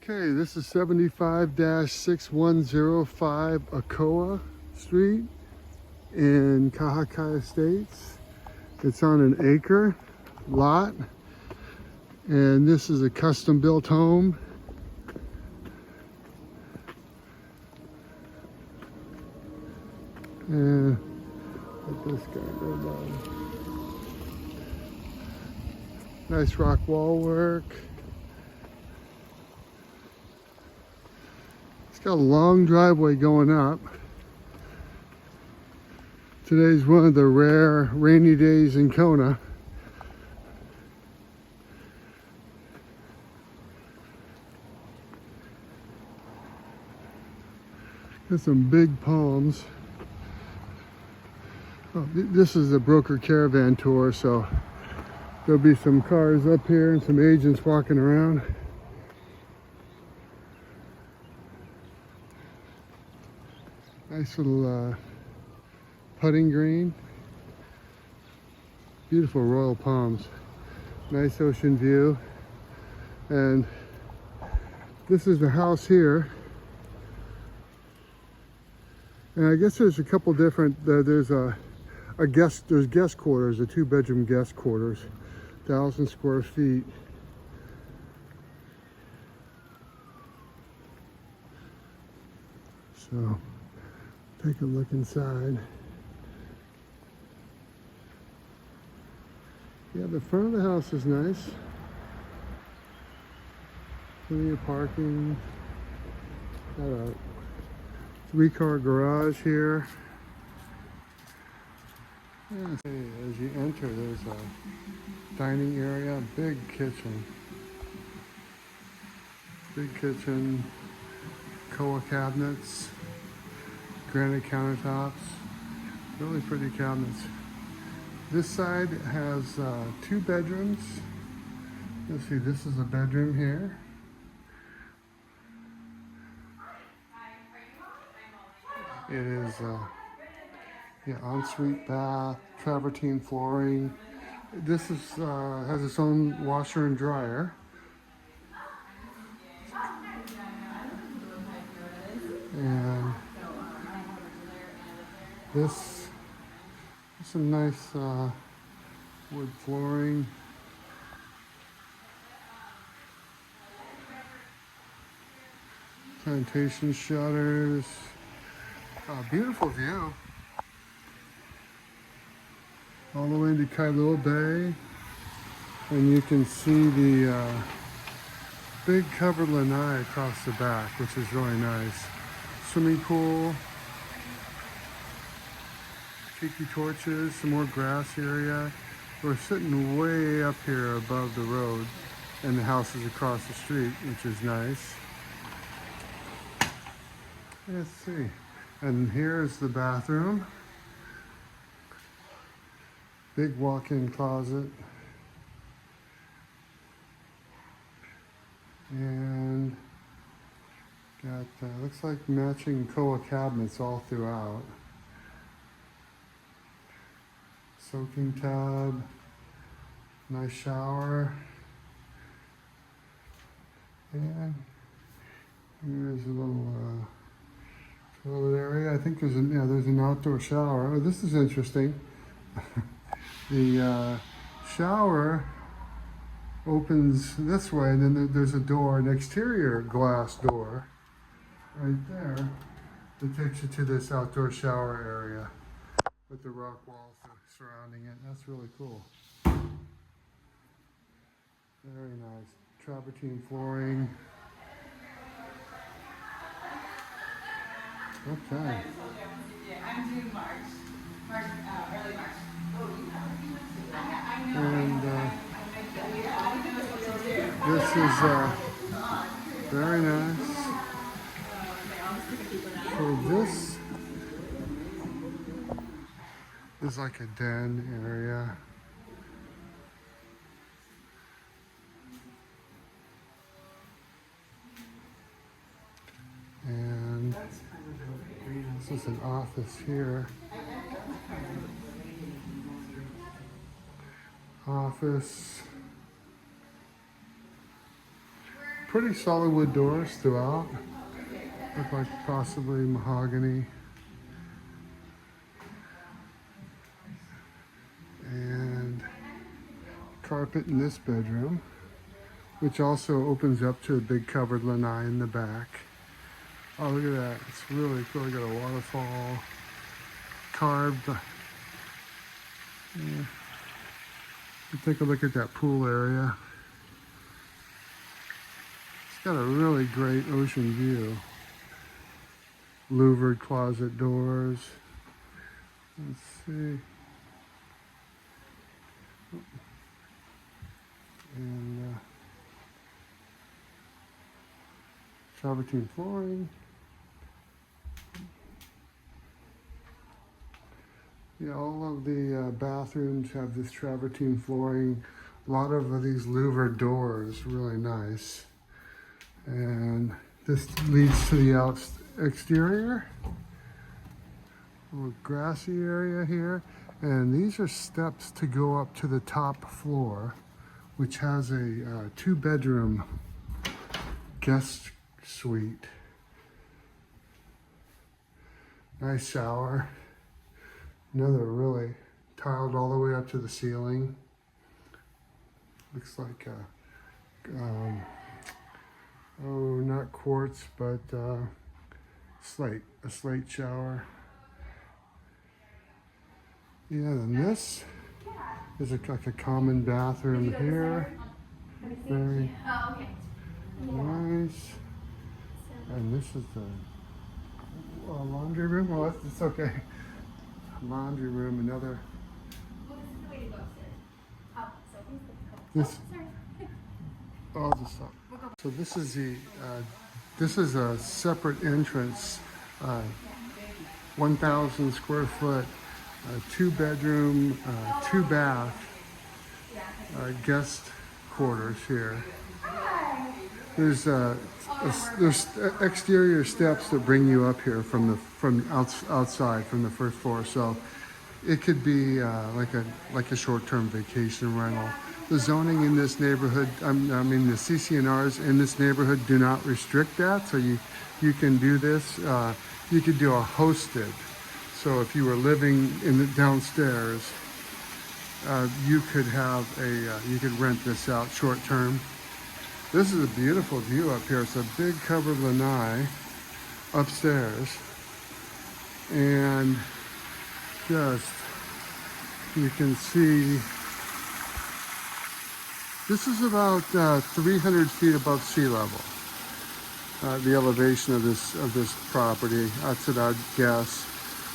Okay, this is 75-6105 Koa Street in Kahakai Estates. It's on an acre lot, and this is a custom built home. And let this guy go by. Nice rock wall work. It's got a long driveway going up. Today's one of the rare rainy days in Kona. Got some big palms. Oh, this is a broker caravan tour, so there'll be some cars up here and some agents walking around. Nice little putting green. Beautiful royal palms. Nice ocean view. And this is the house here. And I guess there's a couple different, there's guest quarters, a 2-bedroom guest quarters, 1,000 square feet. So take a look inside. Yeah, the front of the house is nice. Plenty of parking. Got a 3-car garage here. Yeah, as you enter, there's a dining area, big kitchen. Big kitchen, Koa cabinets, granite countertops, really pretty cabinets. This side has 2 bedrooms. Let's see, this is a bedroom here. It is ensuite bath, travertine flooring. This is has its own washer and dryer. And this is some nice wood flooring. Plantation shutters. Beautiful view. All the way into Kailua Bay. And you can see the big covered lanai across the back, which is really nice. Swimming pool. Tiki torches, some more grass area. We're sitting way up here above the road, and the house is across the street, which is nice. Let's see. And here's the bathroom. Big walk-in closet. And got, looks like matching Koa cabinets all throughout. Soaking tub, nice shower, and here's a little toilet area. I think there's an outdoor shower. Oh, this is interesting. The shower opens this way, and then there's a door, an exterior glass door, right there, that takes you to this outdoor shower area with the rock walls surrounding it. That's really cool. Very nice. Travertine flooring. Okay. I'm due March, early March. And this is very nice. So this is like a den area. And this is an office here. Office. pretty solid wood doors throughout. Look like possibly mahogany. And carpet in this bedroom, which also opens up to a big covered lanai in the back. Oh, look at that. It's really cool. We got a waterfall carved. Yeah. Take a look at that pool area. It's got a really great ocean view. Louvered closet doors. Let's see. And travertine flooring. Yeah, all of the bathrooms have this travertine flooring. A lot of these louvered doors, really nice. And this leads to the exterior. A little grassy area here. And these are steps to go up to the top floor, which has a 2-bedroom guest suite. Nice shower. Another really tiled all the way up to the ceiling. Looks like not quartz, but slate, a slate shower. Yeah, and this is like a common bathroom here. Very nice. And this is the laundry room. Well, it's okay. Laundry room, another. Well, this is the way to go upstairs. Oh, so This. sorry. I'll just stop. So this is a separate entrance, 1,000 square foot, 2-bedroom, 2-bath guest quarters here. There's exterior steps that bring you up here from outside from the first floor. So it could be like a short-term vacation rental. The zoning in this neighborhood, the CC&Rs in this neighborhood do not restrict that. So you can do this. You could do a hosted. So if you were living in the downstairs, you could have you could rent this out short-term. This is a beautiful view up here. It's a big covered lanai upstairs. And just, you can see, this is about 300 feet above sea level. The elevation of this property, that's what I'd guess.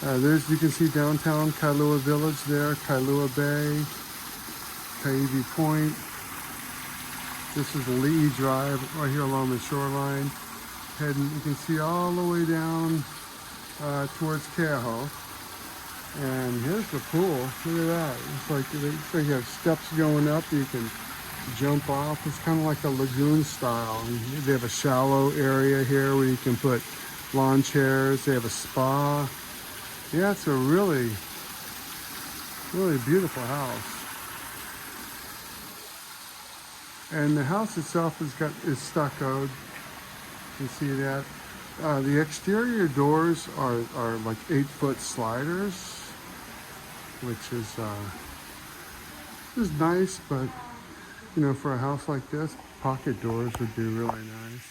You can see downtown Kailua Village there, Kailua Bay, Kaiwi Point. This is Lee Drive right here along the shoreline. Heading, you can see all the way down towards Keaho. And here's the pool. Look at that. It's like you have steps going up. You can jump off. It's kind of like a lagoon style. They have a shallow area here where you can put lawn chairs. They have a spa. Yeah, it's a really, really beautiful house. And the house itself is stuccoed. You can see that. The exterior doors are like 8-foot sliders, which is nice, but you know, for a house like this, pocket doors would be really nice.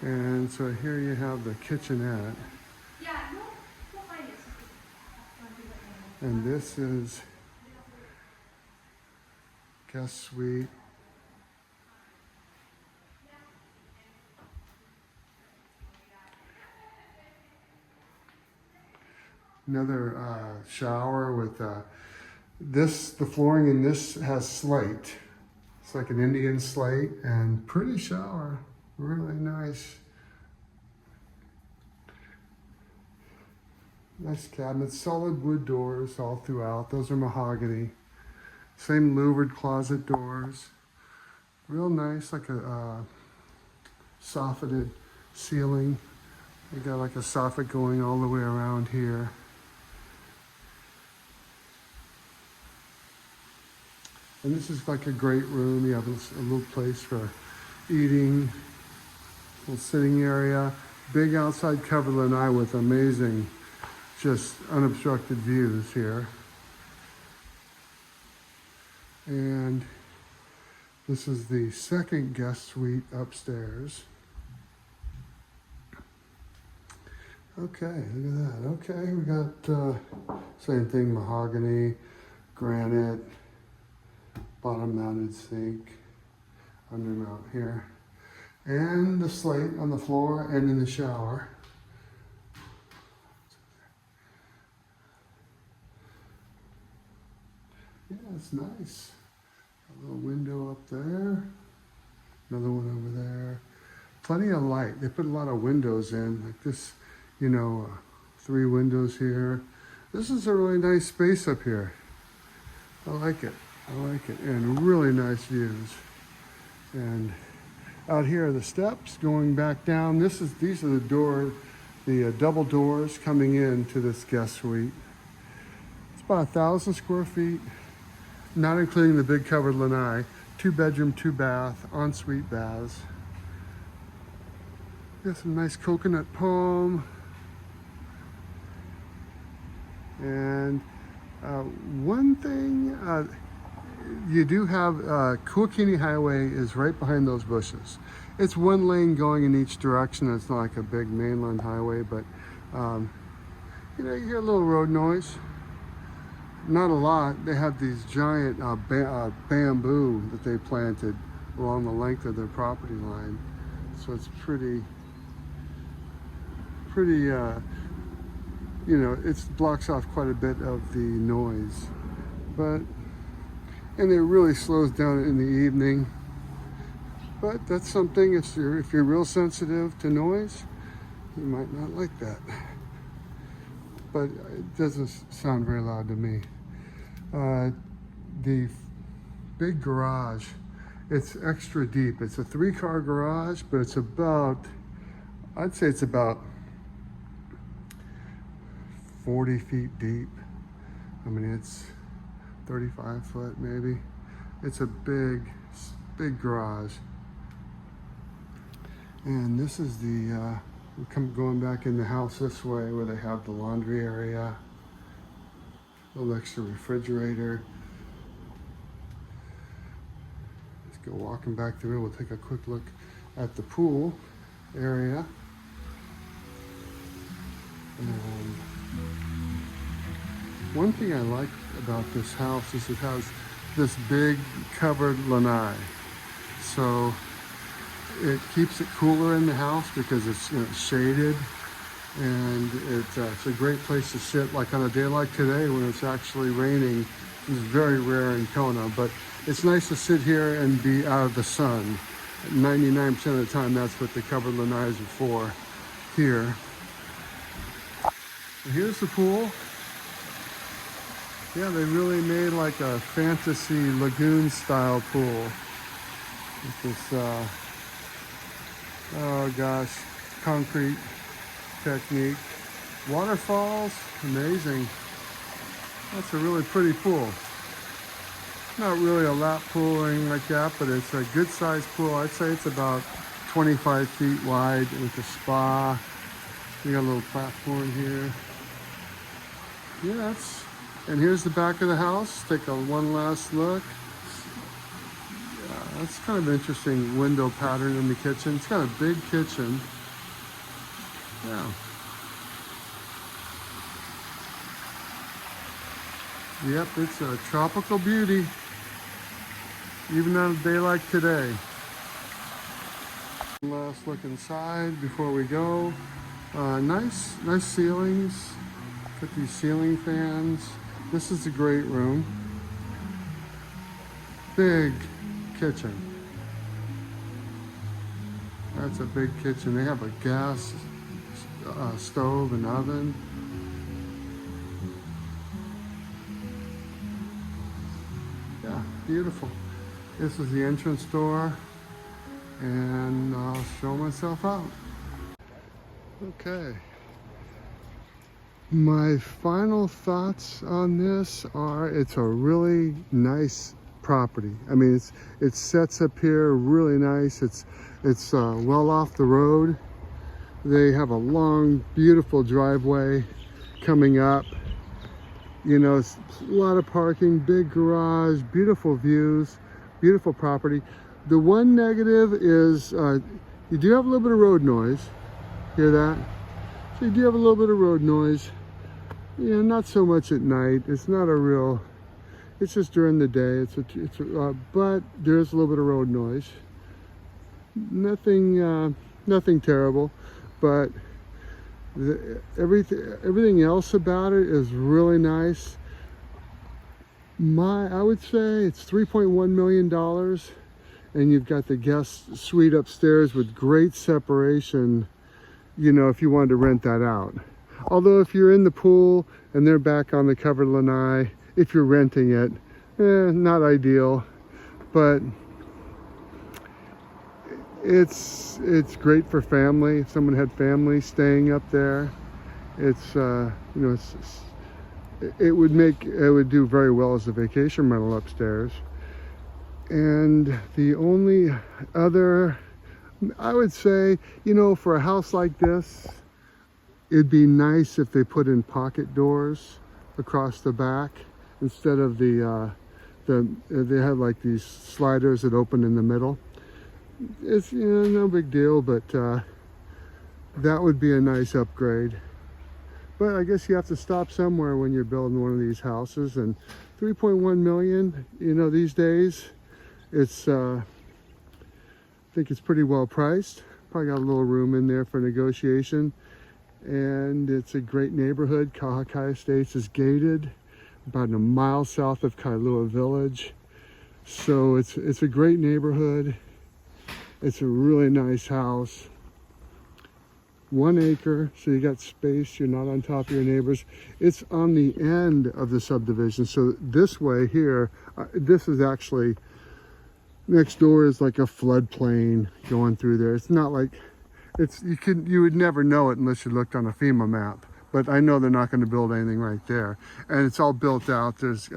And so here you have the kitchenette. And this is guest suite. Another shower with the flooring in this has slate. It's like an Indian slate, and pretty shower, really nice. Nice cabinets, solid wood doors all throughout. Those are mahogany. Same louvered closet doors. Real nice, like a soffitted ceiling. You got like a soffit going all the way around here. And this is like a great room. You have a little place for eating, little sitting area, big outside covered lanai with amazing, just unobstructed views here. And this is the second guest suite upstairs. Okay, look at that. Okay, we got same thing, mahogany, granite, bottom mounted sink, undermount here, and the slate on the floor and in the shower. Yeah, it's nice. A little window up there, another one over there. Plenty of light. They put a lot of windows in, like this, you know, 3 windows here. This is a really nice space up here. I like it. I like it. And really nice views. And out here are the steps going back down. These are the double doors coming into this guest suite. It's about 1,000 square feet, not including the big covered lanai. 2 bedroom, 2 bath, ensuite baths. Got some nice coconut palm. And one thing, you do have Kailua-Kona Highway is right behind those bushes. It's 1 lane going in each direction. It's not like a big mainland highway, but you know, you hear a little road noise. Not a lot. They have these giant bamboo that they planted along the length of their property line, so it's pretty. You know, it blocks off quite a bit of the noise, and it really slows down in the evening. But that's something, if you're real sensitive to noise, you might not like that. But it doesn't sound very loud to me. The big garage, it's extra deep. It's a 3-car garage, but it's about, I'd say it's about 40 feet deep. I mean, it's 35 foot maybe. It's a big garage. And this is the, going back in the house this way where they have the laundry area, a little extra refrigerator. Let's go walking back through. We'll take a quick look at the pool area. And one thing I like about this house is it has this big covered lanai. So it keeps it cooler in the house because it's, you know, shaded, and it's a great place to sit, like on a day like today when it's actually raining. It's very rare in Kona, but it's nice to sit here and be out of the sun. 99% of the time, that's what the covered lanais are for here. And here's the pool. Yeah, they really made like a fantasy lagoon style pool with this, oh gosh, concrete technique. Waterfalls, amazing. That's a really pretty pool. Not really a lap pool or anything like that, but it's a good sized pool. I'd say it's about 25 feet wide with a spa. We got a little platform here. Yeah, and here's the back of the house. Take one last look. Yeah, that's kind of interesting window pattern in the kitchen. It's got a big kitchen. Yeah. Yep, it's a tropical beauty, even on a day like today. Last look inside before we go. Nice ceilings. Got these ceiling fans. This is a great room. Big kitchen. That's a big kitchen. They have a gas stove and oven. Yeah, beautiful. This is the entrance door, and I'll show myself out. Okay. My final thoughts on this are, it's a really nice property. I mean, it sets up here really nice. It's well off the road. They have a long, beautiful driveway coming up. You know, it's a lot of parking, big garage, beautiful views, beautiful property. The one negative is you do have a little bit of road noise. Hear that? So you do have a little bit of road noise. You know, not so much at night. It's not a real, it's just during the day. But there is a little bit of road noise. Nothing terrible, but everything else about it is really nice. I would say it's $3.1 million, and you've got the guest suite upstairs with great separation, you know, if you wanted to rent that out. Although if you're in the pool and they're back on the covered lanai, if you're renting it, not ideal, but it's great for family. If someone had family staying up there, it's you know, it would do very well as a vacation rental upstairs. And the only other, I would say, you know, for a house like this, it'd be nice if they put in pocket doors across the back instead of they have like these sliders that open in the middle. It's, you know, no big deal, but that would be a nice upgrade. But I guess you have to stop somewhere when you're building one of these houses. And 3.1 million, you know, these days, it's I think it's pretty well priced. Probably got a little room in there for negotiation. And it's a great neighborhood. Kahakai Estates is gated, about a mile south of Kailua Village. So it's a great neighborhood. It's a really nice house. 1 acre, so you got space. You're not on top of your neighbors. It's on the end of the subdivision. So this way here, this is actually, next door is like a floodplain going through there. It's not like, you would never know it unless you looked on a FEMA map. But I know they're not going to build anything right there. And it's all built out. There's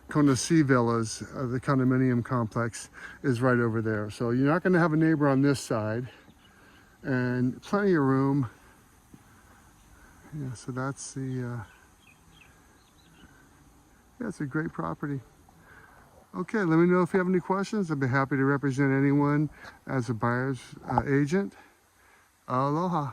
Kona Sea Villas, the condominium complex is right over there. So you're not going to have a neighbor on this side, and plenty of room. Yeah, so that's yeah, it's a great property. Okay, let me know if you have any questions. I'd be happy to represent anyone as a buyer's agent. Aloha.